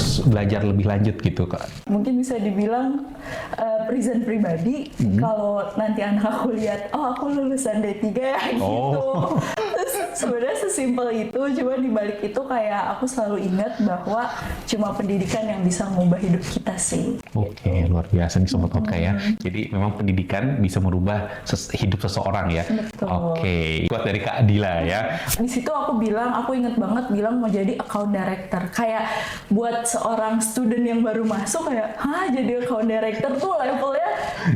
harus belajar lebih lanjut gitu, Kak? Mungkin bisa dibilang present pribadi. Kalau nanti anak aku lihat, oh aku lulusan D3 ya gitu. Terus sebenarnya sesimpel itu, cuma dibalik itu kayak aku selalu ingat bahwa cuma pendidikan yang bisa mengubah hidup kita sih. Oke, luar biasa nih Sobat Otka ya. Jadi memang pendidikan bisa merubah hidup seseorang ya. Betul. Oke, kuat dari Kak Dila ya. Di situ aku inget banget bilang mau jadi account director. Kayak buat seorang student yang baru masuk kayak, jadi account director tuh levelnya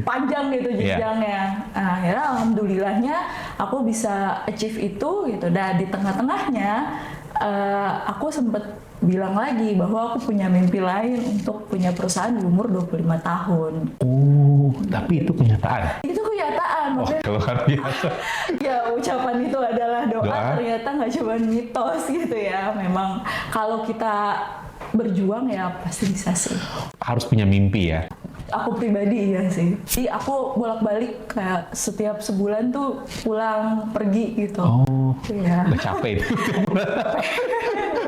panjang gitu jenjangnya. Nah, akhirnya alhamdulillahnya aku bisa achieve itu gitu. Dan di tengah-tengahnya aku sempet bilang lagi bahwa aku punya mimpi lain untuk punya perusahaan di umur 25 tahun. Oh, tapi itu kenyataan. Itu kenyataan. Luar biasa. Ya, ucapan itu adalah doa. Ternyata nggak cuma mitos gitu ya. Memang kalau kita berjuang ya pasti bisa sih. Harus punya mimpi ya. Aku pribadi iya sih. Jadi aku bolak-balik kayak setiap sebulan tuh pulang pergi gitu. Oh, iya. Udah capek itu.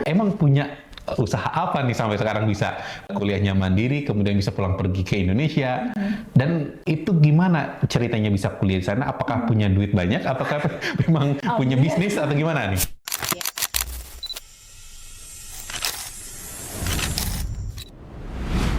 Emang punya usaha apa nih sampai sekarang bisa kuliahnya mandiri, kemudian bisa pulang pergi ke Indonesia? Dan itu gimana ceritanya bisa kuliah di sana? Apakah punya duit banyak? Apakah memang punya bisnis atau gimana nih?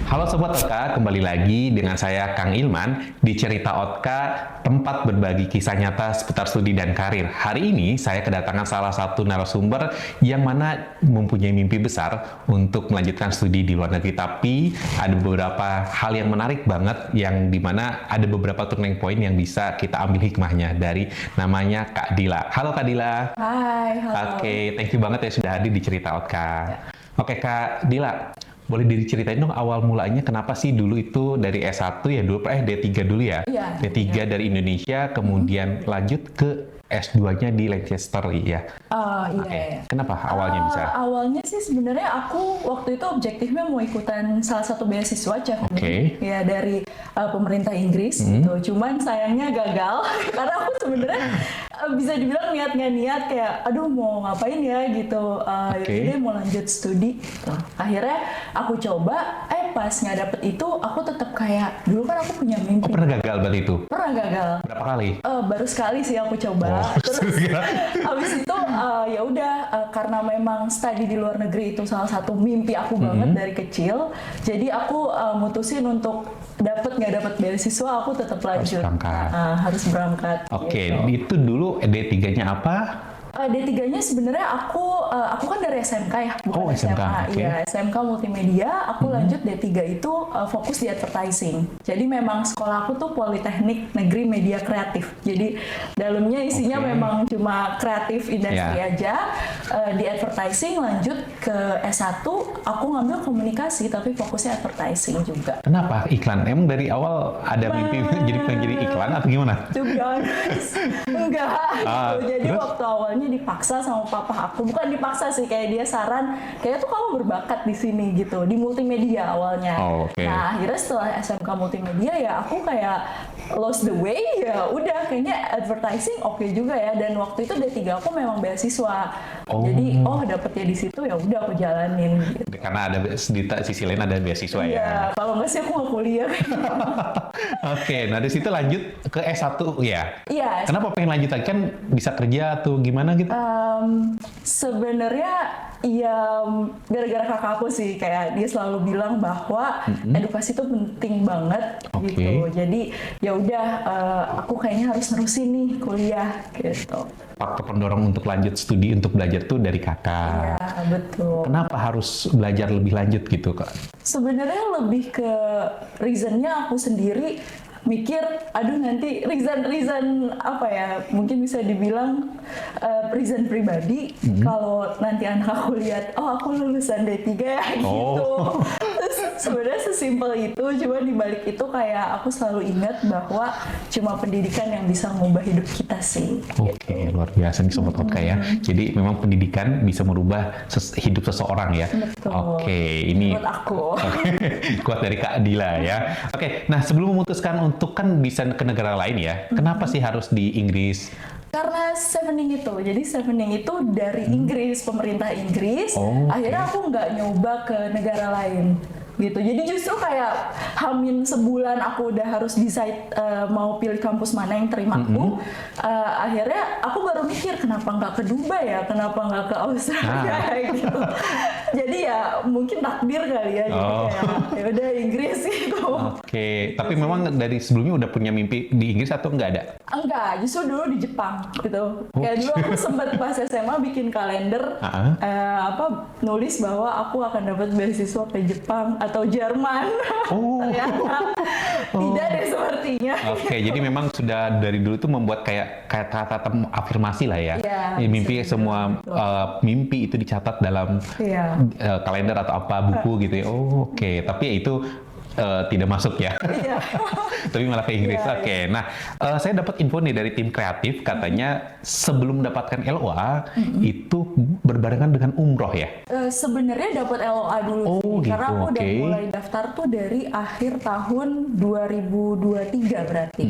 Halo Sobat Otka, kembali lagi dengan saya Kang Ilman di Cerita Otka, tempat berbagi kisah nyata seputar studi dan karir. Hari ini saya kedatangan salah satu narasumber yang mana mempunyai mimpi besar untuk melanjutkan studi di luar negeri. Tapi ada beberapa hal yang menarik banget yang dimana ada beberapa turning point yang bisa kita ambil hikmahnya dari namanya Kak Dila. Halo Kak Dila. Hai, halo. Oke, thank you banget ya sudah hadir di Cerita Otka. Oke Kak Dila. Boleh diceritain dong awal mulanya kenapa sih dulu itu dari S1 ya dulu D3 dulu ya? Iya. D3 dari Indonesia kemudian lanjut ke S2-nya di Leicester ya. Iya. Kenapa awalnya bisa? Awalnya sih sebenarnya aku waktu itu objektifnya mau ikutan salah satu beasiswa ya dari pemerintah Inggris gitu. Cuman sayangnya gagal karena aku sebenarnya bisa dibilang niat nggak niat kayak aduh mau ngapain ya gitu. Jadi mau lanjut studi gitu. Akhirnya aku coba pas nggak dapet itu aku tetap kayak dulu kan aku punya mimpi. Pernah gagal berarti itu? Pernah gagal. Berapa kali? Baru sekali sih aku coba. Terus habis itu ya udah karena memang studi di luar negeri itu salah satu mimpi aku banget dari kecil. Jadi aku mutusin untuk nggak dapat beasiswa aku tetap lanjut. Harus berangkat. Oke, itu dulu D3-nya apa? D3-nya sebenarnya aku kan dari SMK ya, bukan SMK. Iya, SMK Multimedia. Aku lanjut D3 itu fokus di advertising. Jadi memang sekolah aku tuh Politeknik Negeri Media Kreatif. Jadi dalamnya isinya memang cuma kreatif industri aja. Di advertising lanjut ke S1, aku ngambil komunikasi tapi fokusnya advertising juga. Kenapa iklan? Emang dari awal ada mimpi jadi iklan atau gimana? Enggak. Jadi waktu awalnya dipaksa sama papa aku, bukan dipaksa sih, kayak dia saran kayak tuh kamu berbakat di sini gitu di multimedia awalnya. Nah akhirnya setelah SMK Multimedia ya aku kayak lost the way, ya udah kayaknya advertising oke juga ya, dan waktu itu D3 aku memang beasiswa. Jadi dapetnya di situ ya udah aku jalanin gitu. Karena ada di sisi lain ada beasiswa ya. Iya, kalau nggak sih aku nggak kuliah. Nah dari situ lanjut ke S1 ya? Iya. Kenapa pengen lanjut lagi, kan bisa kerja atau gimana gitu? Sebenarnya ya gara-gara kakak aku sih, kayak dia selalu bilang bahwa edukasi itu penting banget gitu. Jadi ya udah aku kayaknya harus nerusin nih kuliah gitu. Faktor pendorong untuk lanjut studi untuk belajar tuh dari kakak. Iya, betul. Kenapa harus belajar lebih lanjut gitu, Kak? Sebenarnya lebih ke reasonnya aku sendiri mikir, aduh nanti reason apa ya, mungkin bisa dibilang reason pribadi. Kalau nanti anak aku lihat, oh aku lulusan D3 ya gitu. Terus sebenarnya sesimpel itu, cuma dibalik itu kayak aku selalu ingat bahwa cuma pendidikan yang bisa mengubah hidup kita sih. Oke, luar biasa nih Sobat Otka ya. Jadi memang pendidikan bisa merubah hidup seseorang ya. Betul. Oke, ini menurut aku. Kuat dari Kak Dila ya. Oke, nah sebelum memutuskan untuk kan bisa ke negara lain ya, kenapa sih harus di Inggris? Karena Sevening itu, jadi Sevening itu dari Inggris, pemerintah Inggris. Oh, Akhirnya aku nggak nyoba ke negara lain gitu. Jadi justru kayak hamin sebulan aku udah harus decide mau pilih kampus mana yang terima aku. Akhirnya aku baru mikir kenapa nggak ke Dubai ya, kenapa nggak ke Australia gitu. Jadi ya mungkin takdir kali ya. Jadi kayak ya udah Inggris gitu. Oke, tapi memang dari sebelumnya udah punya mimpi di Inggris atau nggak ada? Enggak, justru dulu di Jepang gitu. Kayak dulu aku sempat pas SMA bikin kalender nulis bahwa aku akan dapat beasiswa ke Jepang atau Jerman. Ternyata tidak deh sepertinya. Oke, jadi memang sudah dari dulu tuh membuat kayak kata-kata afirmasi lah ya. Mimpi semua mimpi itu dicatat dalam kalender atau apa buku gitu ya. Oke. Tapi ya itu tidak masuk ya. Tapi malah ke Inggris. Oke. Nah, saya dapat info nih dari tim kreatif katanya sebelum mendapatkan LOA itu berbarengan dengan umroh ya. Sebenarnya dapat LOA dulu sih, karena aku udah mulai daftar tuh dari akhir tahun 2023 berarti.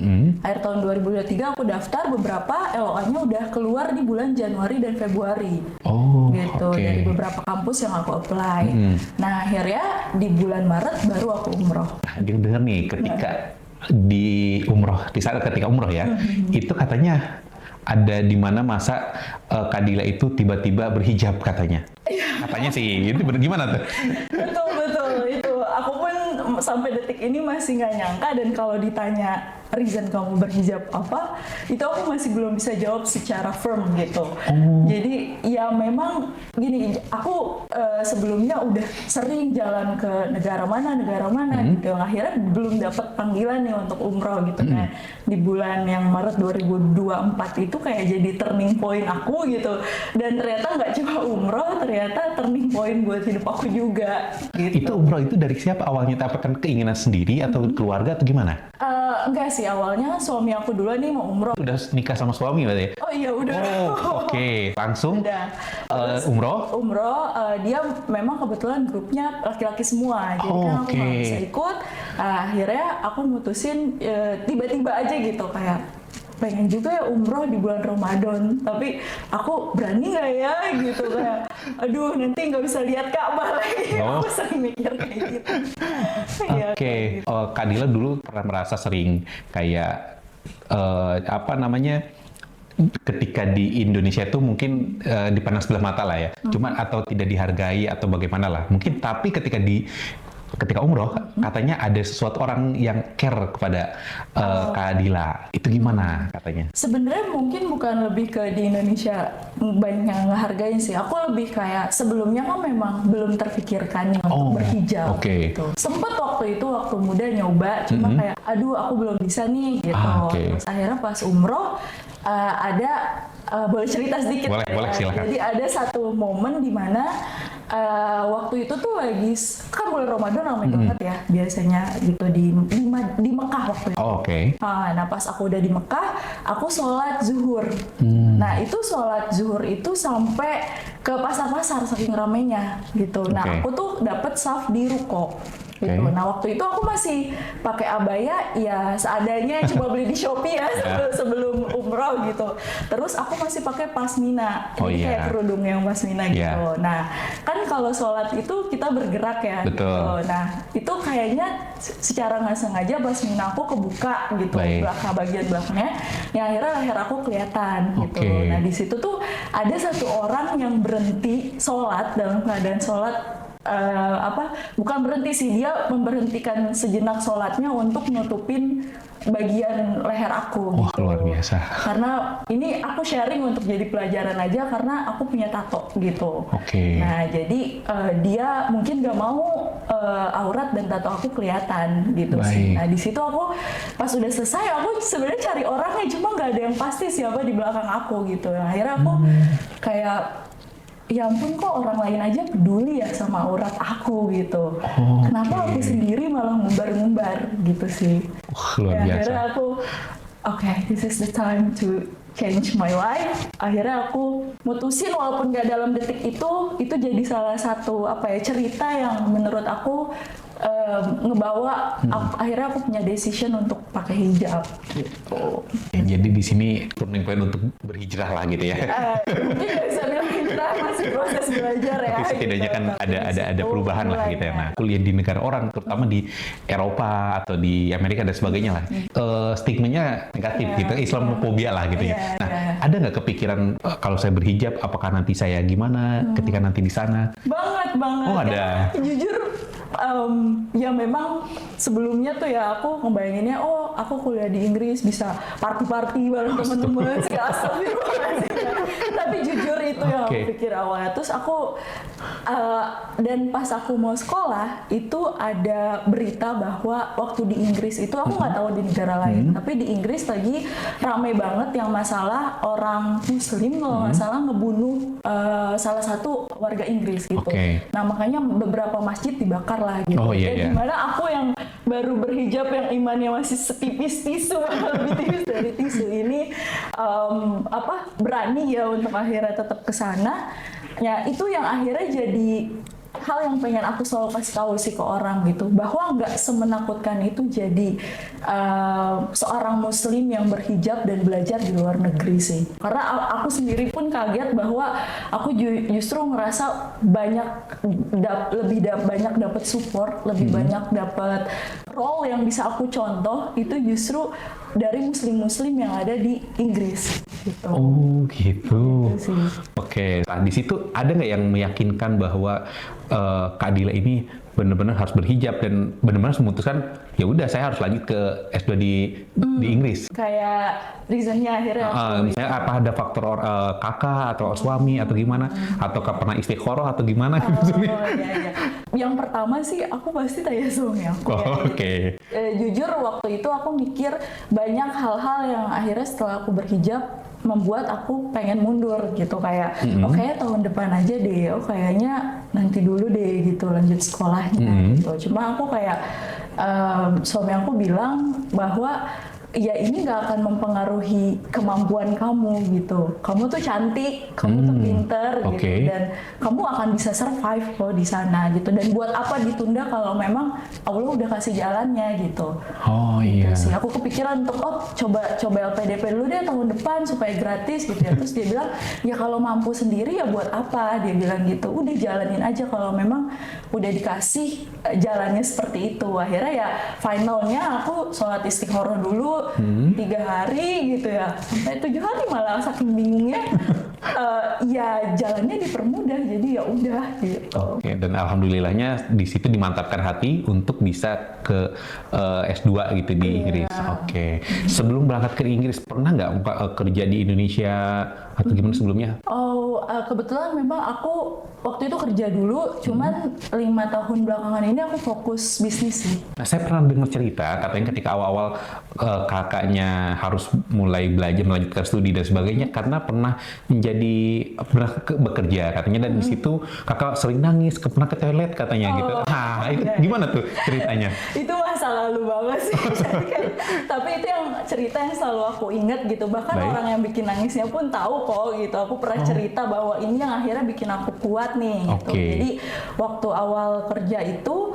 Akhir tahun 2023 aku daftar, beberapa LOA-nya udah keluar di bulan Januari dan Februari. Gitu, dari beberapa kampus yang aku apply. Nah, akhirnya di bulan Maret baru aku umroh. Nah, dengar nih ketika di umroh, di saat ketika umroh ya, itu katanya ada di mana masa Khadila itu tiba-tiba berhijab katanya. Katanya sih, itu gimana tuh? Betul, itu aku pun sampai detik ini masih nggak nyangka, dan kalau ditanya reason kamu berhijab apa, itu aku masih belum bisa jawab secara firm gitu. Jadi ya memang gini, aku sebelumnya udah sering jalan ke negara mana gitu, akhirnya belum dapat panggilan nih untuk umroh gitu. Nah, di bulan yang Maret 2024 itu kayak jadi turning point aku gitu, dan ternyata nggak cuma umroh, ternyata turning point buat hidup aku juga gitu. Itu umroh itu dari siapa awalnya? Apakah keinginan sendiri atau keluarga atau gimana? Enggak sih, awalnya suami aku duluan nih mau umroh. Udah nikah sama suami berarti ya? Oh iya udah. Oke. Langsung umroh? Umroh, dia memang kebetulan grupnya laki-laki semua, jadi kan aku nggak bisa ikut. Akhirnya aku mutusin tiba-tiba aja gitu, kayak pengen juga ya umroh di bulan Ramadan, tapi aku berani nggak ya gitu, kayak aduh nanti nggak bisa lihat Ka'bah lagi. Aku sering mikir kayak gitu. Oke. Khadila dulu pernah merasa sering kayak ketika di Indonesia itu mungkin dipandang sebelah mata lah ya, cuma atau tidak dihargai atau bagaimana lah mungkin, tapi ketika umroh katanya ada sesuatu orang yang care kepada Khadila. Itu gimana katanya? Sebenarnya mungkin bukan lebih ke di Indonesia banyak yang ngehargain sih. Aku lebih kayak sebelumnya kan memang belum terpikirkan untuk berhijab gitu. Sempet waktu muda nyoba, cuma kayak aduh aku belum bisa nih gitu. Terus akhirnya pas umroh boleh cerita sedikit? Boleh, silakan. Jadi ada satu momen di mana waktu itu tuh lagi kan bulan Ramadan ramai banget ya biasanya gitu di Mekah waktu itu. Nah pas aku udah di Mekah, aku sholat zuhur. Nah itu sholat zuhur itu sampai ke pasar-pasar saking ramainya gitu. Nah aku tuh dapet saf di ruko. Gitu. Nah waktu itu aku masih pakai abaya ya seadanya, cuma beli di Shopee ya sebelum umroh gitu. Terus aku masih pakai pasmina, jadi kayak kerudung yang pasmina gitu. Nah kan kalau sholat itu kita bergerak ya. Gitu. Nah itu kayaknya secara nggak sengaja pasmina aku kebuka gitu, bagian belakangnya, yang akhirnya leher aku kelihatan gitu. Nah di situ tuh ada satu orang yang berhenti sholat dalam keadaan sholat. Bukan berhenti sih, dia memberhentikan sejenak sholatnya untuk nutupin bagian leher aku. Wah, gitu. luar biasa. Karena ini aku sharing untuk jadi pelajaran aja, karena aku punya tato gitu. Nah jadi dia mungkin gak mau aurat dan tato aku kelihatan gitu sih. Nah di situ aku pas udah selesai, aku sebenarnya cari orangnya, cuma gak ada yang pasti siapa di belakang aku gitu. Nah, akhirnya aku kayak ya ampun, kok orang lain aja peduli ya sama aurat aku gitu. Kenapa aku sendiri malah ngumbar-ngumbar gitu sih. Luar biasa. Akhirnya aku, this is the time to change my life. Akhirnya aku mutusin, walaupun gak dalam detik itu jadi salah satu cerita yang menurut aku ngebawa akhirnya aku punya decision untuk pakai hijab gitu. Jadi di sini turning point untuk berhijrah lah gitu ya. Mungkin nggak bisa bilang hijrah, masih proses belajar ya. Tapi setidaknya gitu. kan Tapi ada perubahan lah gitu ya. mulai, Nah, kuliah di negara orang, terutama di Eropa atau di Amerika dan sebagainya lah, stigmanya negatif gitu, Islamofobia lah gitu ya. Nah, ada nggak kepikiran kalau saya berhijab, apakah nanti saya gimana ketika nanti di sana? Banget. Oh, ada. Ya, jujur, ya memang sebelumnya tuh ya aku ngebayanginnya, oh aku kuliah di Inggris bisa party-party bareng temen-temen sih, astagfirullahaladzim. Tapi jujur itu yang aku pikir awalnya. Terus aku, dan pas aku mau sekolah, itu ada berita bahwa waktu di Inggris itu, aku nggak tahu di negara lain, tapi di Inggris lagi rame banget yang masalah orang Muslim kalau nggak salah ngebunuh salah satu warga Inggris gitu. Nah makanya beberapa masjid dibakar lah gitu. Dan dimana aku yang baru berhijab yang imannya masih setipis tisu, lebih tipis dari tisu ini, berani ya untuk akhirnya tetap ke sana. Ya itu yang akhirnya jadi hal yang pengen aku selalu kasih tahu sih ke orang gitu, bahwa nggak semenakutkan itu jadi seorang muslim yang berhijab dan belajar di luar negeri sih. Karena aku sendiri pun kaget bahwa aku justru ngerasa lebih banyak dapat support, lebih banyak dapat role yang bisa aku contoh itu justru dari muslim-muslim yang ada di Inggris gitu. Oh gitu. Gitu sih. Oke. Nah, di situ ada nggak yang meyakinkan bahwa Kak Dila ini benar-benar harus berhijab dan benar-benar memutuskan ya udah saya harus lanjut ke S2 di Inggris? Kayak reasonnya akhirnya misalnya apa ada faktor kakak atau suami atau gimana, atau pernah istikharah atau gimana? Iya. Yang pertama sih aku pasti tanya suami aku. Jujur waktu itu aku mikir banyak hal-hal yang akhirnya setelah aku berhijab membuat aku pengen mundur gitu, kayak tahun depan aja deh, kayaknya nanti dulu deh gitu lanjut sekolahnya gitu. Cuma aku kayak suami aku bilang bahwa ya ini nggak akan mempengaruhi kemampuan kamu gitu. Kamu tuh cantik, kamu tuh pinter gitu, dan kamu akan bisa survive kok di sana gitu. Dan buat apa ditunda kalau memang Allah udah kasih jalannya gitu. Oh iya. Terus aku kepikiran untuk coba LPDP dulu deh tahun depan supaya gratis gitu ya. Terus dia bilang ya kalau mampu sendiri ya buat apa, dia bilang gitu. Udah jalanin aja kalau memang udah dikasih jalannya seperti itu. Akhirnya ya finalnya aku sholat istikharah dulu 3 hari gitu ya, sampai 7 hari malah saking bingungnya. Ya jalannya dipermudah, jadi ya udah gitu. Dan alhamdulillahnya di situ dimantapkan hati untuk bisa ke S2 gitu di Inggris. Sebelum berangkat ke Inggris pernah nggak kerja di Indonesia atau gimana sebelumnya? Kebetulan memang aku waktu itu kerja dulu, cuman 5 tahun belakangan ini aku fokus bisnis sih. Nah, saya pernah dengar cerita katanya ketika awal-awal kakaknya harus mulai belajar melanjutkan studi dan sebagainya karena pernah bekerja katanya, dan di situ kakak sering nangis, pernah ke toilet katanya gitu. Itu gimana tuh ceritanya? Itu masa lalu banget sih. Tapi itu yang cerita yang selalu aku ingat gitu. Bahkan orang yang bikin nangisnya pun tahu kok gitu. Aku pernah cerita bahwa ini yang akhirnya bikin aku kuat nih gitu. Jadi waktu awal kerja itu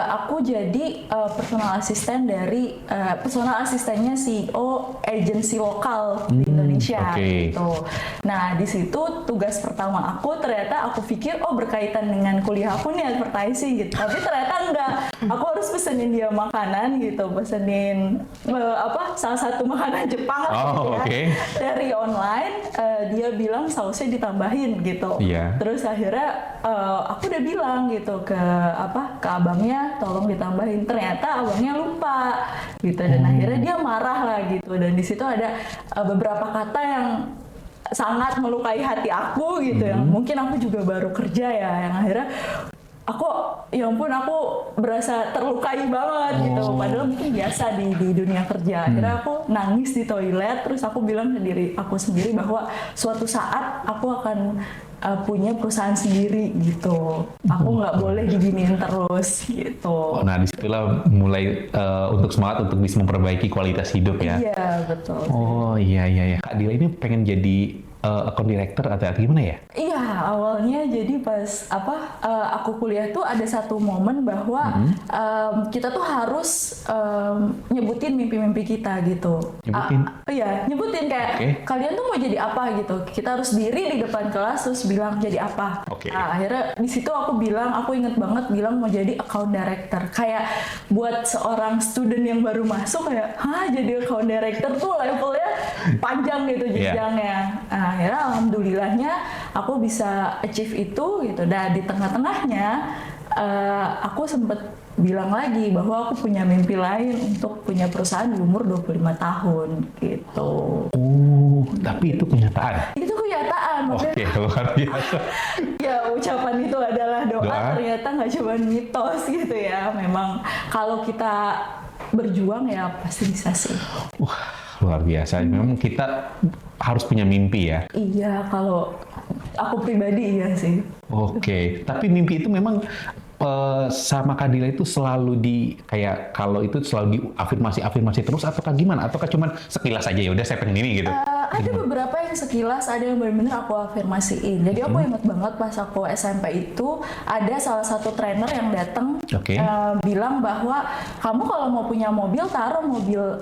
aku jadi personal assistant dari personal asistennya CEO agensi lokal di Indonesia gitu. Nah di situ tugas pertama aku ternyata aku pikir berkaitan dengan kuliah aku nih advertising gitu. Tapi ternyata enggak. Aku harus pesenin dia makanan gitu, pesenin salah satu makanan Jepang dari online. Dia bilang sausnya ditambahin gitu. Terus akhirnya aku udah bilang gitu ke abangnya tolong ditambahin. Ternyata abangnya lupa gitu, dan akhirnya dia marah lah gitu. Dan di situ ada beberapa kata yang sangat melukai hati aku gitu, yang mungkin aku juga baru kerja ya, yang akhirnya ya ampun aku berasa terlukai banget gitu, padahal mungkin biasa di dunia kerja. Akhirnya aku nangis di toilet, terus aku bilang sendiri aku sendiri bahwa suatu saat aku akan punya perusahaan sendiri gitu. Aku nggak boleh diginiin terus gitu. Nah disitulah mulai untuk semangat untuk bisa memperbaiki kualitas hidup ya. Iya betul. Iya. Kak Dila ini pengen jadi account director atau gimana ya? Iya, awalnya jadi pas aku kuliah tuh ada satu momen bahwa kita tuh harus nyebutin mimpi-mimpi kita gitu. Nyebutin? Iya, nyebutin kayak kalian tuh mau jadi apa gitu. Kita harus diri di depan kelas terus bilang jadi apa. Nah, akhirnya di situ aku inget banget bilang mau jadi account director. Kayak buat seorang student yang baru masuk kayak, jadi account director tuh levelnya panjang gitu jenjangnya. Nah, akhirnya alhamdulillahnya aku bisa achieve itu gitu. Dan di tengah-tengahnya aku sempet bilang lagi bahwa aku punya mimpi lain untuk punya perusahaan di umur 25 tahun gitu. Oh, tapi itu kenyataan? Itu kenyataan. Oke, luar biasa. Ya, ucapan itu adalah doa. Ternyata nggak cuma mitos gitu ya. Memang kalau kita berjuang ya pasti bisa sih. Wah, luar biasa. Memang kita harus punya mimpi ya? Iya, kalau aku pribadi iya sih. Oke, tapi mimpi itu memang sama Kak Dila itu selalu kayak kalau itu selalu diafirmasi terus ataukah gimana? Ataukah cuma sekilas aja ya udah saya pengen ini gitu? Ada beberapa yang sekilas, ada yang benar-benar aku afirmasiin. Jadi aku ingat banget pas aku SMP itu ada salah satu trainer yang datang bilang bahwa kamu kalau mau punya mobil taruh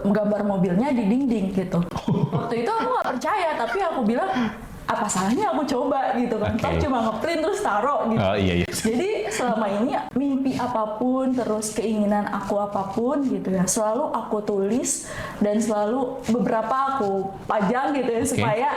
gambar mobilnya di dinding gitu. Waktu itu aku nggak percaya, tapi aku bilang apa salahnya aku coba gitu kan. Toh cuma ngeprint terus taruh gitu. Iya. Jadi selama ini mimpi apapun, terus keinginan aku apapun gitu ya, selalu aku tulis dan selalu beberapa aku pajang gitu ya supaya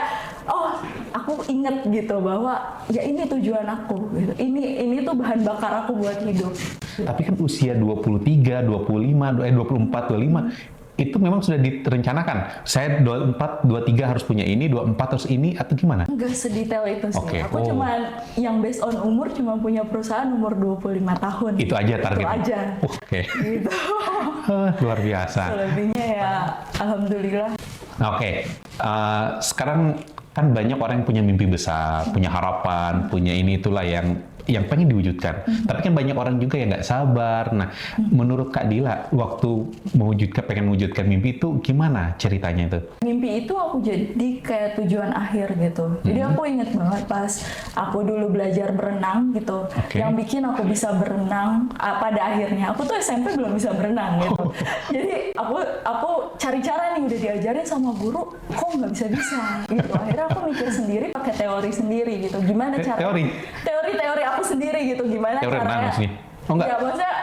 aku inget gitu bahwa ya ini tujuan aku gitu. Ini tuh bahan bakar aku buat hidup. Tapi kan usia 23, 25, 24, 25 itu memang sudah direncanakan. Saya 24, 23 harus punya ini, 24 harus ini, atau gimana? Enggak sedetail itu sih. Aku cuma yang based on umur cuma punya perusahaan umur 25 tahun. Itu aja targetnya? Itu aja. Gitu. Luar biasa. Selebihnya ya alhamdulillah. Sekarang kan banyak orang yang punya mimpi besar, punya harapan, punya ini itulah yang pengen diwujudkan. Tapi kan banyak orang juga yang nggak sabar. Nah, menurut Kak Dila, waktu pengen mewujudkan mimpi itu gimana ceritanya itu? Mimpi itu aku jadi kayak tujuan akhir gitu. Jadi aku inget banget pas aku dulu belajar berenang gitu. Yang bikin aku bisa berenang pada akhirnya. Aku tuh SMP belum bisa berenang gitu. Jadi aku cari cara nih, udah diajarin sama guru, kok nggak bisa gitu. Akhirnya aku mikir sendiri, pakai teori sendiri gitu. Gimana cara? Teori aku sendiri gitu, gimana teori caranya? Ya maksudnya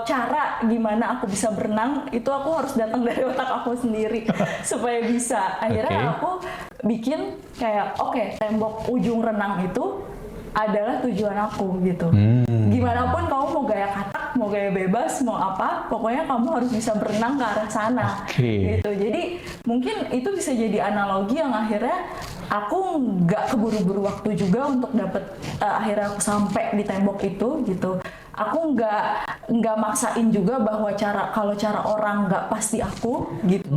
cara gimana aku bisa berenang itu aku harus datang dari otak aku sendiri supaya bisa. Akhirnya aku bikin kayak tembok ujung renang itu adalah tujuan aku gitu. Gimana pun kamu mau gaya katak, mau gaya bebas, mau apa, pokoknya kamu harus bisa berenang ke arah sana. Gitu. Jadi mungkin itu bisa jadi analogi yang akhirnya aku nggak keburu-buru waktu juga untuk dapet akhirnya aku sampai di tembok itu gitu. Aku nggak maksain juga bahwa kalau cara orang nggak pasti aku gitu.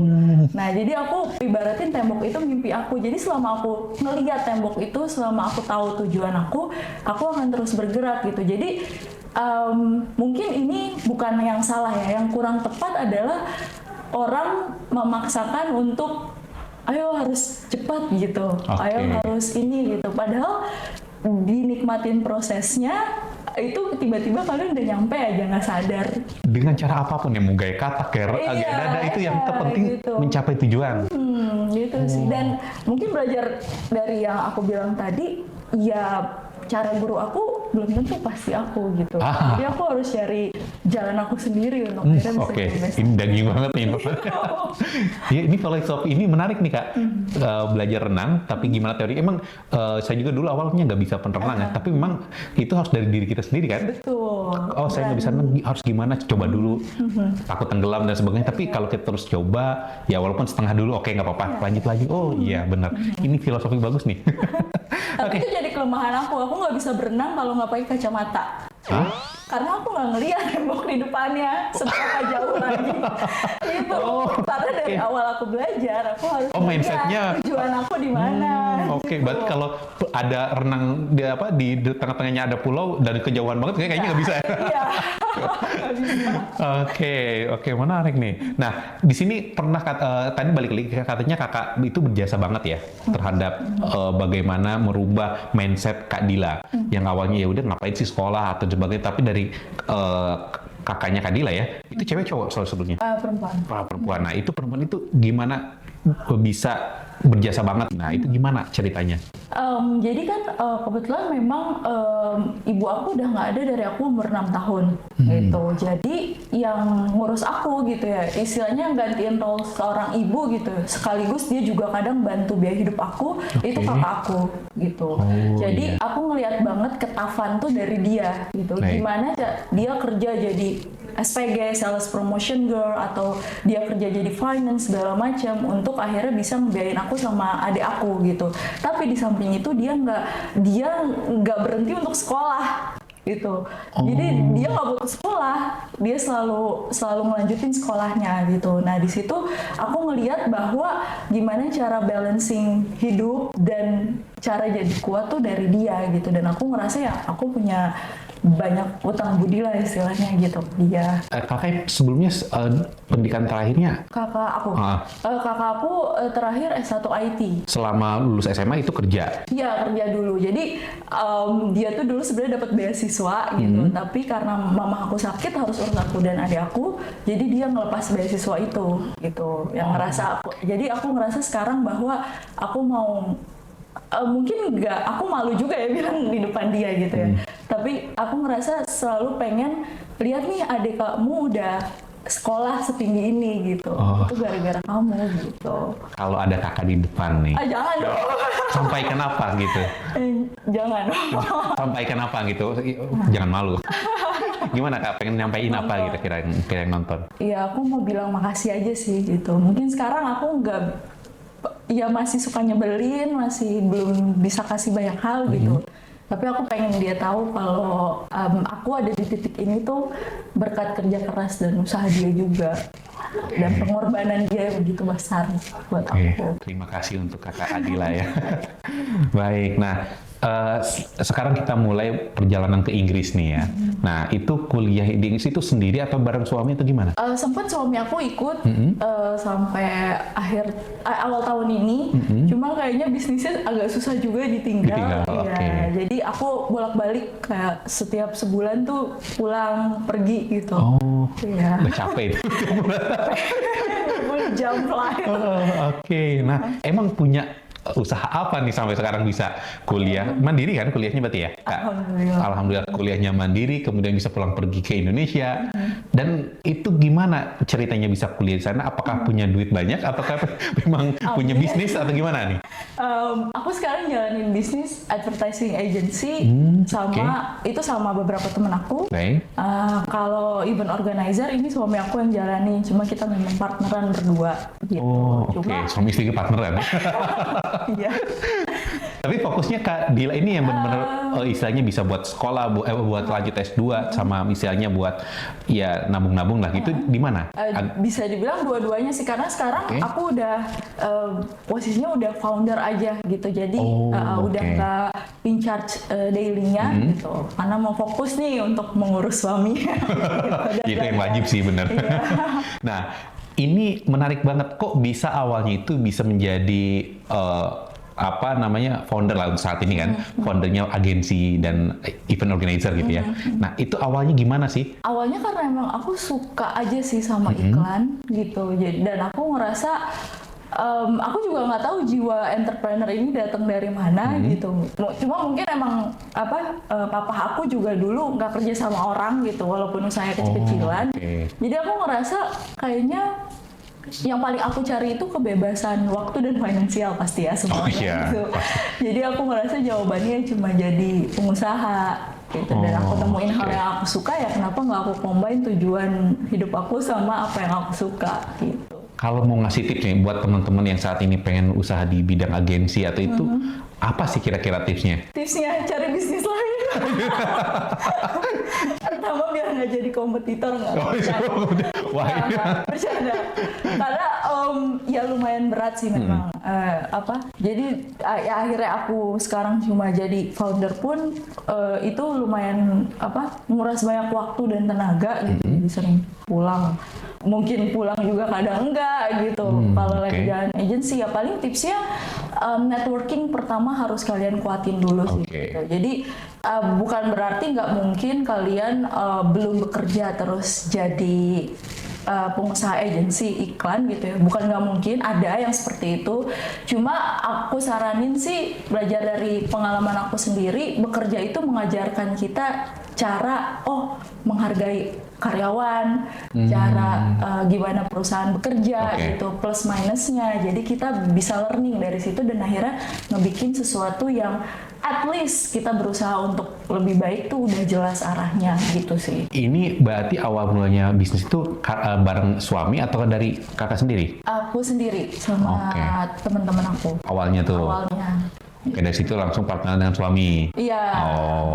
Nah jadi aku ibaratin tembok itu mimpi aku. Jadi selama aku ngelihat tembok itu, selama aku tahu tujuan aku akan terus bergerak gitu. Jadi mungkin ini bukan yang salah ya. Yang kurang tepat adalah orang memaksakan untuk ayo harus cepat gitu, ayo harus ini gitu. Padahal dinikmatin prosesnya, itu tiba-tiba kalian udah nyampe aja nggak sadar. Dengan cara apapun ya, mau gaya katak, gaya dada, itu yang terpenting gitu. Mencapai tujuan. Gitu sih. Dan mungkin belajar dari yang aku bilang tadi, ya cara guru aku belum tentu pasti aku gitu. Jadi aku harus cari jalan aku sendiri untuk akhirnya bisa ini daging banget nih. Ya, ini filosofi ini menarik nih Kak. Belajar renang, tapi gimana teori? Emang saya juga dulu awalnya nggak bisa perenang ya, tapi memang itu harus dari diri kita sendiri kan? Betul. Saya nggak bisa renang, harus gimana? Coba dulu. Takut tenggelam dan sebagainya. Tapi kalau kita terus coba, ya walaupun setengah dulu, nggak apa-apa. Lanjut lagi. Oh iya benar. Ini filosofi bagus nih. Tapi itu jadi kelemahan aku nggak bisa berenang kalau nggak pakai kacamata. Karena aku nggak ngeliat tembok di depannya seberapa jauh lagi. Gitu. Karena dari awal aku belajar, aku harus mindsetnya tujuan aku di mana. Gitu. Berarti kalau ada renang di tengah-tengahnya ada pulau dari kejauhan banget, kayaknya nggak bisa ya? Iya. Nggak bisa. Oke, menarik nih. Nah, di sini pernah tadi balik lagi katanya kakak itu berjasa banget ya terhadap bagaimana merubah mindset Kak Dila yang awalnya ya udah ngapain sih sekolah atau sebagainya, tapi dari kakaknya Kak Dila ya, itu cewek cowok soal sebelumnya? Perempuan. Perempuan. Nah, itu perempuan itu gimana bisa berjasa banget? Nah, itu gimana ceritanya? Jadi kan kebetulan memang ibu aku udah nggak ada dari aku umur 6 tahun gitu. Jadi yang ngurus aku gitu ya, istilahnya gantiin role seorang ibu gitu. Sekaligus dia juga kadang bantu biaya hidup aku, itu kakak aku gitu. Jadi aku ngelihat banget ketafan tuh dari dia gitu. Gimana dia kerja jadi SPG, Sales Promotion Girl, atau dia kerja jadi finance segala macam untuk akhirnya bisa ngebiayain aku sama adik aku gitu. Tapi di samping itu dia nggak berhenti untuk sekolah gitu. Jadi dia nggak putus sekolah, dia selalu melanjutin sekolahnya gitu. Nah di situ aku ngelihat bahwa gimana cara balancing hidup dan cara jadi kuat tuh dari dia gitu. Dan aku ngerasa ya aku punya banyak utang budi lah istilahnya gitu dia. Kakak sebelumnya pendidikan terakhirnya? Kakak aku terakhir S1 IT. Selama lulus SMA itu kerja? Iya, kerja dulu. Jadi dia tuh dulu sebenarnya dapat beasiswa gitu, tapi karena mama aku sakit harus urus aku dan adik aku, jadi dia ngelepas beasiswa itu gitu. Jadi aku ngerasa sekarang bahwa aku mau mungkin aku malu juga ya bilang di depan dia gitu ya. Tapi aku ngerasa selalu pengen lihat nih adik kamu udah sekolah setinggi ini gitu. Itu gara-gara kamu gitu. Kalau ada kakak di depan nih. Jangan dong. Sampaikan apa gitu? Jangan. Sampaikan apa gitu? Jangan malu. Gimana Kak? Pengen nyampein apa gitu kira yang nonton? Iya, aku mau bilang makasih aja sih gitu. Mungkin sekarang aku masih suka nyebelin, masih belum bisa kasih banyak hal gitu. Tapi aku pengen dia tahu kalau aku ada di titik ini tuh berkat kerja keras dan usaha dia juga. Dan pengorbanan dia begitu besar buat aku. Terima kasih untuk Kakak Adila ya. Baik, nah sekarang kita mulai perjalanan ke Inggris nih ya. Nah, itu kuliah di Inggris itu sendiri atau bareng suami atau gimana? Sempat suami aku ikut sampai awal tahun ini. Cuma kayaknya bisnisnya agak susah juga ditinggal. Ya, jadi aku bolak-balik kayak setiap sebulan tuh pulang pergi gitu. Ya. Udah capek itu. Jam flight. Oke. Nah, emang punya usaha apa nih sampai sekarang bisa kuliah mandiri kan kuliahnya berarti ya Kak? Alhamdulillah kuliahnya mandiri, kemudian bisa pulang pergi ke Indonesia. Dan itu gimana ceritanya bisa kuliah di sana? Apakah punya duit banyak ataukah memang punya bisnis atau gimana nih? Aku sekarang jalanin bisnis advertising agency sama beberapa temen aku. Kalau event organizer ini suami aku yang jalanin, cuma kita memang partneran berdua gitu. Suami istri partneran. Iya. Tapi fokusnya Kak Dila ini yang benar-benar istilahnya bisa buat sekolah, buat lanjut S2 sama misalnya buat ya nabung-nabung lah gitu di mana? Bisa dibilang dua-duanya sih karena sekarang aku udah posisinya udah founder aja gitu. Jadi udah nggak in charge daily-nya gitu. Karena mau fokus nih untuk mengurus suami. Itu yang wajib sih bener. Nah, ini menarik banget, kok bisa awalnya itu bisa menjadi founder lah saat ini kan, foundernya agensi dan event organizer gitu ya. Nah itu awalnya gimana sih? Awalnya karena emang aku suka aja sih sama iklan gitu, dan aku ngerasa aku juga nggak tahu jiwa entrepreneur ini datang dari mana gitu. Cuma mungkin emang papa aku juga dulu nggak kerja sama orang gitu, walaupun usahanya kecil-kecilan. Jadi aku ngerasa kayaknya yang paling aku cari itu kebebasan waktu dan finansial pasti ya semuanya gitu. Jadi aku ngerasa jawabannya cuma jadi pengusaha gitu. Dan aku temuin hal yang aku suka, ya kenapa nggak aku combine tujuan hidup aku sama apa yang aku suka gitu. Kalau mau ngasih tips nih buat teman-teman yang saat ini pengen usaha di bidang agensi atau itu, apa sih kira-kira tipsnya? Tipsnya cari bisnis lain. Pertama biar nggak jadi kompetitor nggak. Oh, iya. Wah, iya. Bercanda. Karena ya lumayan berat sih memang. Jadi ya akhirnya aku sekarang cuma jadi founder pun itu lumayan nguras banyak waktu dan tenaga gitu. Jadi sering pulang. Mungkin pulang juga kadang enggak gitu. Kalau lagi jalan agency ya paling tipsnya networking pertama harus kalian kuatin dulu sih. Gitu. Jadi bukan berarti nggak mungkin kalian belum bekerja terus jadi pengusaha agensi iklan gitu ya, bukan nggak mungkin, ada yang seperti itu. Cuma aku saranin sih belajar dari pengalaman aku sendiri, bekerja itu mengajarkan kita cara menghargai karyawan, cara gimana perusahaan bekerja gitu, plus minusnya. Jadi kita bisa learning dari situ dan akhirnya ngebikin sesuatu yang at least kita berusaha untuk lebih baik tuh udah jelas arahnya gitu sih. Ini berarti awal mulanya bisnis itu bareng suami atau dari kakak sendiri? Aku sendiri sama teman-teman aku. Awalnya tuh? Awalnya. Oke, dari situ langsung partner dengan suami? Iya,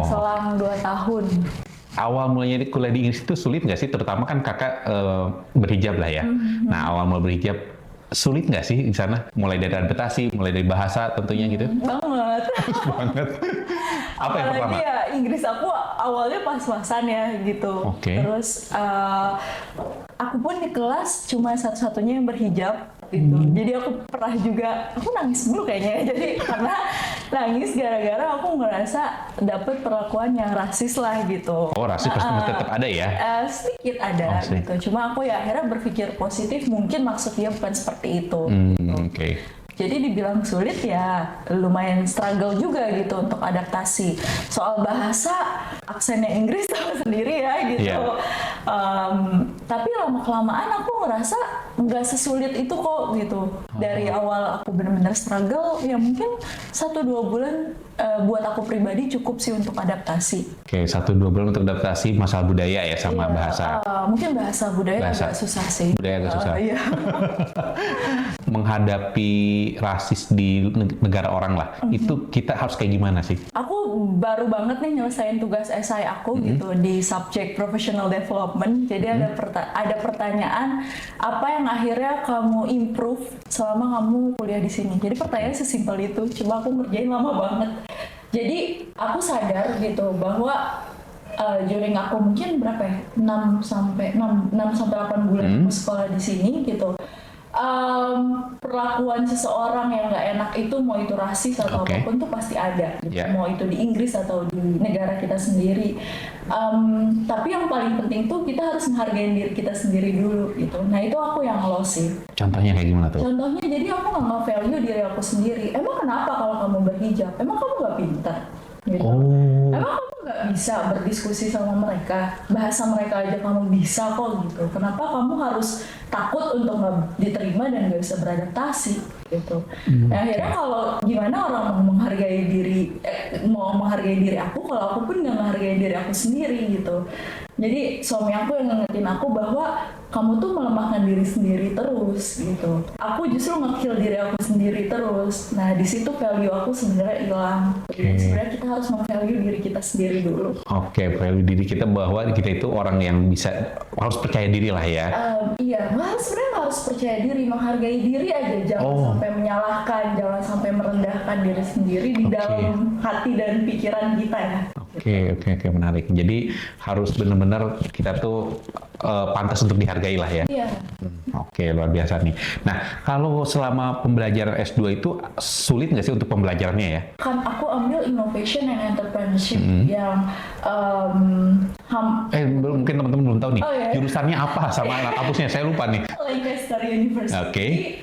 selang 2 tahun. Awal mulanya kuliah di Inggris itu sulit nggak sih? Terutama kan kakak berhijab lah ya. Nah, awal mulai berhijab sulit nggak sih di sana? Mulai dari adaptasi, mulai dari bahasa tentunya gitu? Banget. Banget. Apa yang pertama? Apalagi ya Inggris aku awalnya pas-pasan ya gitu. Terus aku pun di kelas cuma satu-satunya yang berhijab gitu. Jadi aku pernah juga, aku nangis dulu kayaknya. Jadi karena nangis gara-gara aku ngerasa dapet perlakuan yang rasis lah gitu. Oh, rasis pasti tetap ada ya? Sedikit ada gitu. Cuma aku ya akhirnya berpikir positif, mungkin maksudnya bukan seperti itu. Jadi dibilang sulit ya lumayan struggle juga gitu untuk adaptasi. Soal bahasa, aksennya Inggris tahu sendiri ya gitu. Tapi lama-kelamaan aku ngerasa nggak sesulit itu kok gitu. Dari awal aku benar-benar struggle, ya mungkin 1-2 bulan buat aku pribadi cukup sih untuk adaptasi. 1-2 bulan untuk adaptasi masalah budaya ya sama bahasa. Mungkin bahasa budaya agak susah sih. Budaya agak susah. Iya. Menghadapi rasis di negara orang lah, itu kita harus kayak gimana sih? Aku baru banget nih nyelesain tugas esai aku gitu di subjek professional development. Jadi ada pertanyaan apa yang akhirnya kamu improve selama kamu kuliah di sini. Jadi pertanyaannya sesimpel itu, cuma aku ngerjain lama banget. Jadi aku sadar gitu bahwa during aku mungkin berapa ya? 6 sampai 8 bulan aku sekolah di sini gitu. Perlakuan seseorang yang nggak enak itu, mau itu rasis atau apapun tuh pasti ada gitu. Mau itu di Inggris atau di negara kita sendiri. Tapi yang paling penting tuh kita harus menghargai diri kita sendiri dulu gitu. Nah itu aku yang lost sih. Contohnya kayak gimana tuh? Contohnya jadi aku nggak nge-value diri aku sendiri. Emang kenapa kalau kamu berhijab? Emang kamu nggak pintar? Gitu. Emang kamu nggak bisa berdiskusi sama mereka? Bahasa mereka aja kamu bisa kok gitu. Kenapa kamu harus takut untuk nggak diterima dan nggak bisa beradaptasi gitu? Nah, akhirnya kalau gimana orang mau menghargai diri aku kalau aku pun nggak menghargai diri aku sendiri gitu. Jadi suami aku yang ngingetin aku bahwa kamu tuh melemahkan diri sendiri terus gitu. Aku justru nge-kill diri aku sendiri terus. Nah di situ value aku sebenarnya hilang. Sebenarnya kita harus meng-value diri kita sendiri dulu. Value diri kita bahwa kita itu orang yang harus percaya diri lah ya. Iya, sebenarnya harus percaya diri, menghargai diri aja. Jangan sampai menyalahkan, jangan sampai merendahkan diri sendiri di dalam hati dan pikiran kita ya. Oke, menarik. Jadi harus benar-benar kita tuh pantas untuk dihargai lah ya. Iya. Oke, luar biasa nih. Nah, kalau selama pembelajaran S2 itu sulit nggak sih untuk pembelajarannya ya? Kan aku ambil Innovation and Entrepreneurship yang mungkin teman-teman belum tahu nih. Jurusannya apa sama kampusnya? Saya lupa nih. Lancaster University.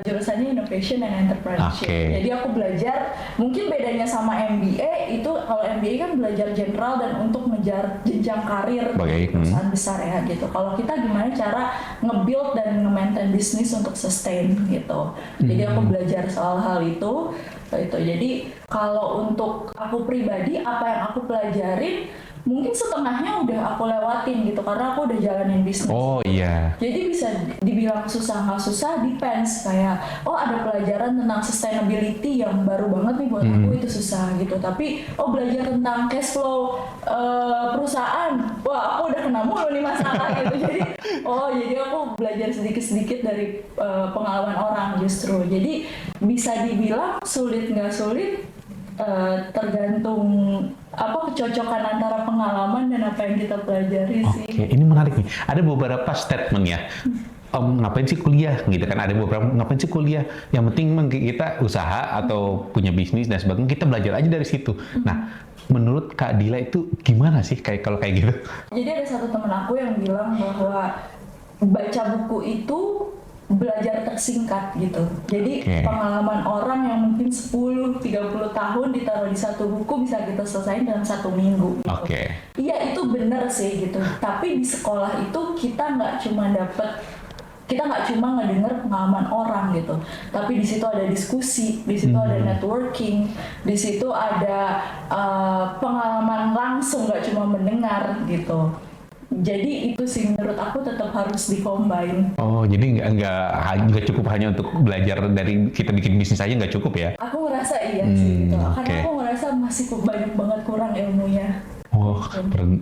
Jurusannya Innovation and Entrepreneurship. Jadi aku belajar, mungkin bedanya sama MBA itu, kalau MBA kan belajar general dan untuk ngejar jenjang karir perusahaan besar ya gitu. Kalau kita gimana cara nge-build dan nge-maintain bisnis untuk sustain gitu. Jadi aku belajar soal hal itu. Jadi kalau untuk aku pribadi, apa yang aku pelajarin mungkin setengahnya udah aku lewatin gitu karena aku udah jalanin bisnis. Oh iya. Jadi bisa dibilang susah nggak susah, depends. Kayak ada pelajaran tentang sustainability yang baru banget nih buat aku, itu susah gitu. Tapi belajar tentang cash flow perusahaan, wah aku udah kena mulu nih masalah gitu. Jadi aku belajar sedikit-sedikit dari pengalaman orang justru. Jadi bisa dibilang sulit nggak sulit, tergantung kecocokan antara pengalaman dan apa yang kita pelajari sih. Oke, ini menarik nih. Ada beberapa statement ya. Ngapain sih kuliah gitu kan, ada beberapa ngapain sih kuliah, yang penting kita usaha atau punya bisnis dan sebagainya, kita belajar aja dari situ. Nah, menurut Kak Dila itu gimana sih kalau kayak gitu? Jadi ada satu temen aku yang bilang bahwa baca buku itu belajar tersingkat gitu. Jadi pengalaman orang yang mungkin 10-30 tahun ditaruh di satu buku bisa kita selesaiin dalam 1 minggu. Oke. Iya, itu benar sih gitu. Tapi di sekolah itu kita nggak cuma ngedenger pengalaman orang gitu, tapi di situ ada diskusi, di situ ada networking, di situ ada pengalaman langsung, nggak cuma mendengar gitu. Jadi itu sih menurut aku tetap harus di-combine. Oh, jadi nggak cukup hanya untuk belajar dari kita bikin bisnis aja, nggak cukup ya? Aku ngerasa iya sih gitu. Karena aku ngerasa masih banyak banget kurang ilmunya. Oh,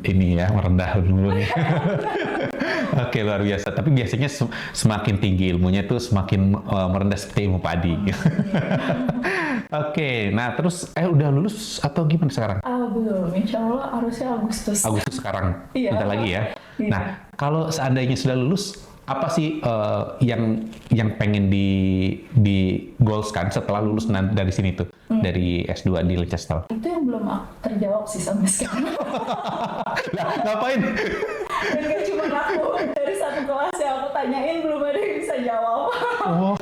ini ya, merendah dulu nih. Oke, luar biasa. Tapi biasanya semakin tinggi ilmunya tuh semakin merendah seperti ilmu padi. Oke, nah terus udah lulus atau gimana sekarang? Belum, insya Allah harusnya Agustus. Agustus sekarang, Iya. bentar lagi ya. Iya. Nah, kalau seandainya sudah lulus, apa sih yang pengen di goals kan setelah lulus dari sini tuh, dari S2 di Leicester? Itu yang belum terjawab sih sampai sekarang. Nah, ngapain? Dan gak cuma aku, dari satu kelas yang aku tanyain belum ada yang bisa jawab. Oh.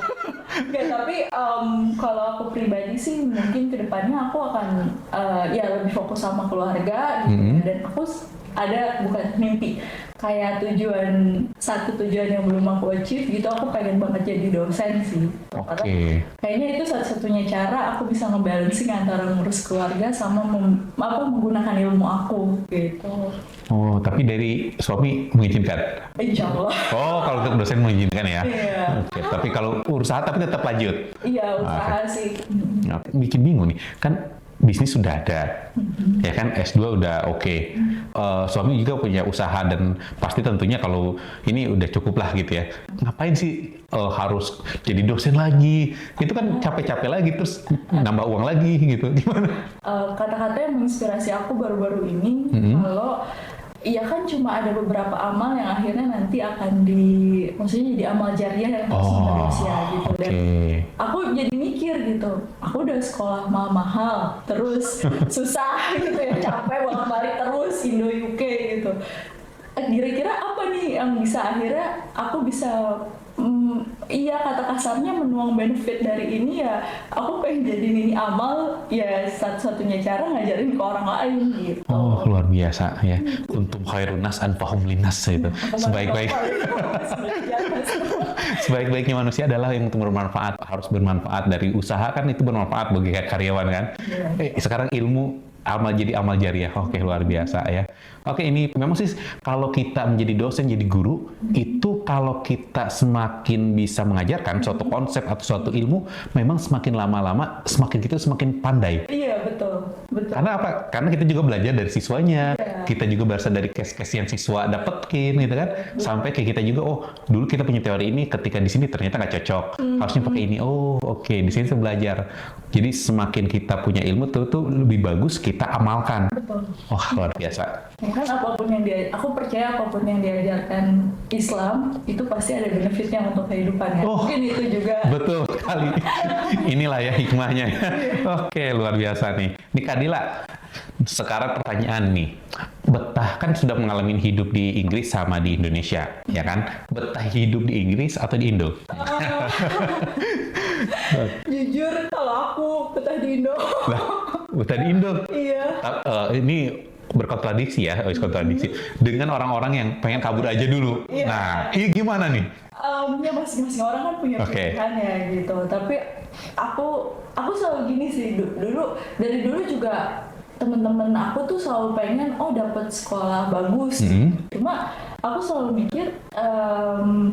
Gak, tapi kalau aku pribadi sih mungkin kedepannya aku akan lebih fokus sama keluarga gitu. Dan aku ada bukan mimpi, kayak satu tujuan yang belum aku achieve gitu, aku pengen banget jadi dosen sih. Karena kayaknya itu satu-satunya cara aku bisa ngebalancing antara ngurus keluarga sama menggunakan ilmu aku gitu. Oh, tapi dari suami mengizinkan? Insya Allah. Oh, kalau untuk dosen mengizinkan ya? Iya. Oke, tapi kalau usaha tapi tetap lanjut? Iya, usaha sih. Bikin bingung nih, kan bisnis sudah ada, ya kan, S2 udah oke. Suami juga punya usaha dan pasti tentunya kalau ini udah cukup lah gitu ya. Ngapain sih harus jadi dosen lagi? Itu kan capek-capek lagi, terus nambah uang lagi gitu, gimana? Kata-kata yang menginspirasi aku baru-baru ini, kalau iya kan cuma ada beberapa amal yang akhirnya nanti akan maksudnya jadi amal jariah yang terus manusia gitu. Dan aku jadi mikir gitu, aku udah sekolah mahal, terus susah gitu ya, capek bolak-balik terus Indo UK gitu. Kira-kira apa nih yang bisa akhirnya aku bisa kata kasarnya menuang benefit dari ini ya, aku pengen jadi ini amal ya, satu-satunya cara ngajarin ke orang lain gitu. Oh, luar biasa ya. Kuntum khairun nas anfahum linnas itu. Sebaik-baiknya manusia adalah yang bermanfaat, harus bermanfaat. Dari usaha kan itu bermanfaat bagi karyawan kan. Sekarang ilmu amal jariah. Oke, luar biasa ya. Oke, ini memang sih kalau kita menjadi dosen, jadi guru, itu kalau kita semakin bisa mengajarkan suatu konsep atau suatu ilmu, memang semakin lama-lama semakin kita semakin pandai. Iya, betul. Karena apa? Karena kita juga belajar dari siswanya. Kita juga berasal dari case-case yang siswa dapetin gitu kan. Sampai kayak kita juga, dulu kita punya teori ini, ketika di sini ternyata nggak cocok. Harusnya pakai ini. Di sini saya belajar. Jadi semakin kita punya ilmu tuh lebih bagus kita amalkan. Betul. Luar biasa. Kan aku percaya apapun yang diajarkan Islam itu pasti ada benefitnya untuk kehidupannya. Mungkin itu juga. Betul sekali. Inilah ya hikmahnya. Oke, luar biasa nih. Nih Kak Dila, sekarang pertanyaan nih. Betah kan sudah mengalami hidup di Inggris sama di Indonesia, ya kan? Betah hidup di Inggris atau di Indo? Jujur, kalau aku betah di Indo. Betah di Indo? Iya. Ini berkontradiksi ya, kontradiksi dengan orang-orang yang pengen kabur aja dulu. Iya. Nah, ini gimana nih? Ya masing-masing orang kan punya pilihannya gitu. Tapi aku selalu gini sih, dari dulu juga temen-temen aku tuh selalu pengen dapat sekolah bagus. Cuma aku selalu mikir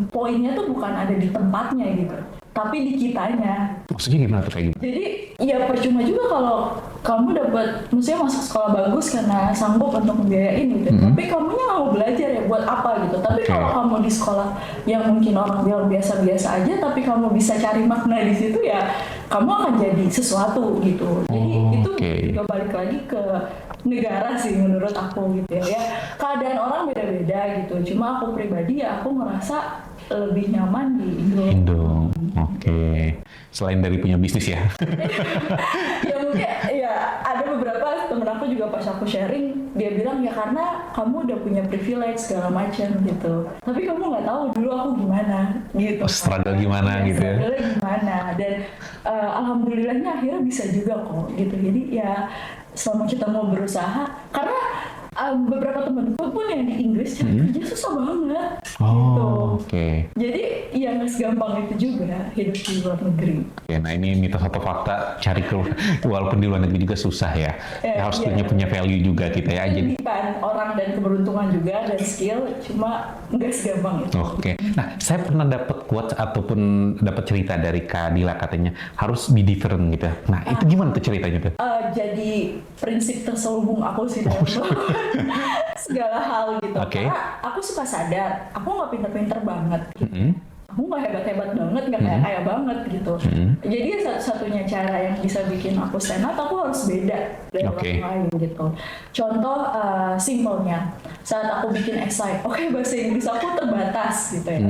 poinnya tuh bukan ada di tempatnya gitu, tapi di kitanya. Maksudnya gimana tuh kayak gitu? Jadi ya percuma juga kalau kamu maksudnya masuk sekolah bagus karena sanggup untuk membiayain gitu. Tapi kamunya nggak mau belajar ya buat apa gitu. Tapi kalau kamu di sekolah yang mungkin orang bilang biasa-biasa aja, tapi kamu bisa cari makna di situ ya, kamu akan jadi sesuatu gitu. Jadi itu juga balik lagi ke negara sih menurut aku gitu ya. Keadaan orang beda-beda gitu. Cuma aku pribadi ya aku ngerasa lebih nyaman di Indo. Oke. Selain dari punya bisnis ya. Ya mungkin ya ada beberapa temen aku juga pas aku sharing dia bilang ya karena kamu udah punya privilege segala macam gitu. Tapi kamu nggak tahu dulu aku gimana gitu. Struggle gimana gitu ya. Struggle gimana dan alhamdulillahnya akhirnya bisa juga kok gitu. Jadi ya selama kita mau berusaha karena beberapa temenku pun yang di Inggris cari kerja susah banget gitu. Jadi ya nggak segampang itu juga hidup di luar negeri. Nah ini mitos atau fakta cari walaupun di luar negeri juga susah ya. Harus punya value juga kita ya. Jadi orang dan keberuntungan juga dan skill, cuma nggak segampang itu. Nah saya pernah dapat quotes ataupun dapat cerita dari Kak Dila katanya harus be different gitu. Nah itu gimana tuh ceritanya tuh? Jadi prinsip terselubung aku sih dalam segala hal gitu. Karena aku suka sadar, aku nggak pinter-pinter banget. Gitu. Aku nggak hebat-hebat banget, nggak kaya banget gitu. Jadi satu-satunya cara yang bisa bikin aku stand out, aku harus beda dari orang lain gitu. Contoh simpelnya, saat aku bikin essay, bahasa Inggris aku terbatas gitu ya.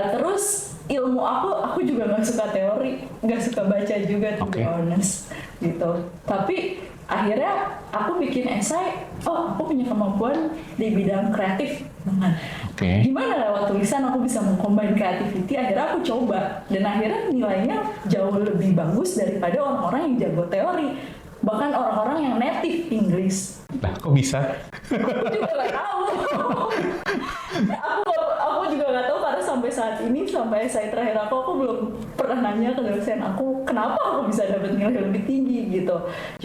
Terus ilmu aku juga nggak suka teori, nggak suka baca juga, to be honest gitu. Tapi akhirnya aku bikin esai, aku punya kemampuan di bidang kreatif banget. Gimana lewat tulisan aku bisa mengcombine creativity, akhirnya aku coba dan akhirnya nilainya jauh lebih bagus daripada orang-orang yang jago teori, bahkan orang-orang yang native English. Nah, kok bisa? Aku juga nggak tahu. aku juga nggak tahu karena sampai saat ini, sampai esai terakhir aku belum pernah nanya ke dosen aku kenapa aku bisa dapat nilai lebih tinggi gitu.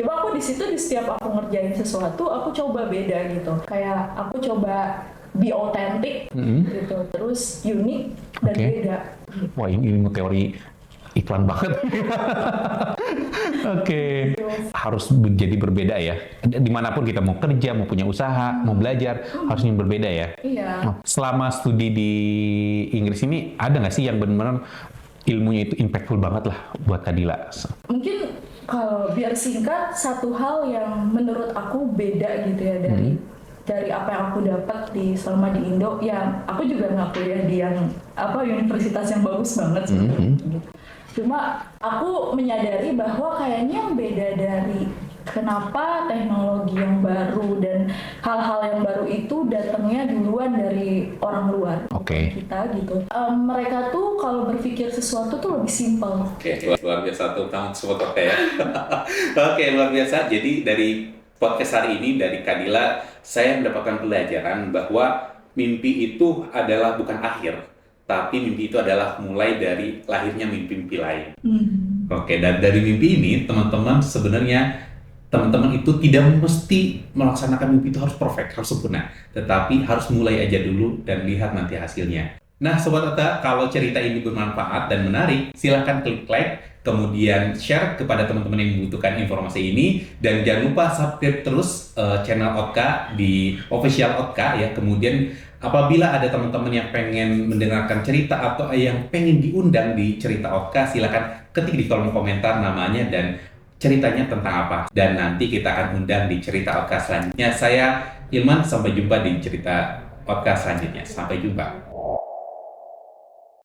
Coba aku di situ di setiap aku ngerjain sesuatu aku coba beda gitu. Kayak aku coba be authentic gitu, terus unik dan beda. Wah ini teori iklan banget. Harus jadi berbeda ya. Dimanapun kita mau kerja, mau punya usaha, mau belajar, harus yang berbeda ya. Selama studi di Inggris ini, ada nggak sih yang benar-benar ilmunya itu impactful banget lah buat Kak Dila? Mungkin kalau biar singkat, satu hal yang menurut aku beda gitu ya dari apa yang aku dapat selama di Indo. Ya aku juga nggak kuliah di universitas yang bagus banget gitu. Cuma aku menyadari bahwa kayaknya yang beda dari kenapa teknologi yang baru dan hal-hal yang baru itu datangnya duluan dari orang luar, kita gitu. Mereka tuh kalau berpikir sesuatu tuh lebih simpel. Luar biasa tuh tangan support ya. Luar biasa. Jadi dari podcast hari ini dari Kak Dila, saya mendapatkan pelajaran bahwa mimpi itu adalah bukan akhir. Tapi mimpi itu adalah mulai dari lahirnya mimpi-mimpi lain. Dan dari mimpi ini, teman-teman itu tidak mesti melaksanakan mimpi itu harus perfect, harus sempurna. Tetapi harus mulai aja dulu dan lihat nanti hasilnya. Nah, Sobat Ota, kalau cerita ini bermanfaat dan menarik, silahkan klik like, kemudian share kepada teman-teman yang membutuhkan informasi ini. Dan jangan lupa subscribe terus channel Otka di Official Otka ya. Kemudian apabila ada teman-teman yang pengen mendengarkan cerita atau yang pengen diundang di cerita Otka, silakan ketik di kolom komentar namanya dan ceritanya tentang apa. Dan nanti kita akan undang di cerita Otka selanjutnya. Saya Ilman, sampai jumpa di cerita Otka selanjutnya. Sampai jumpa.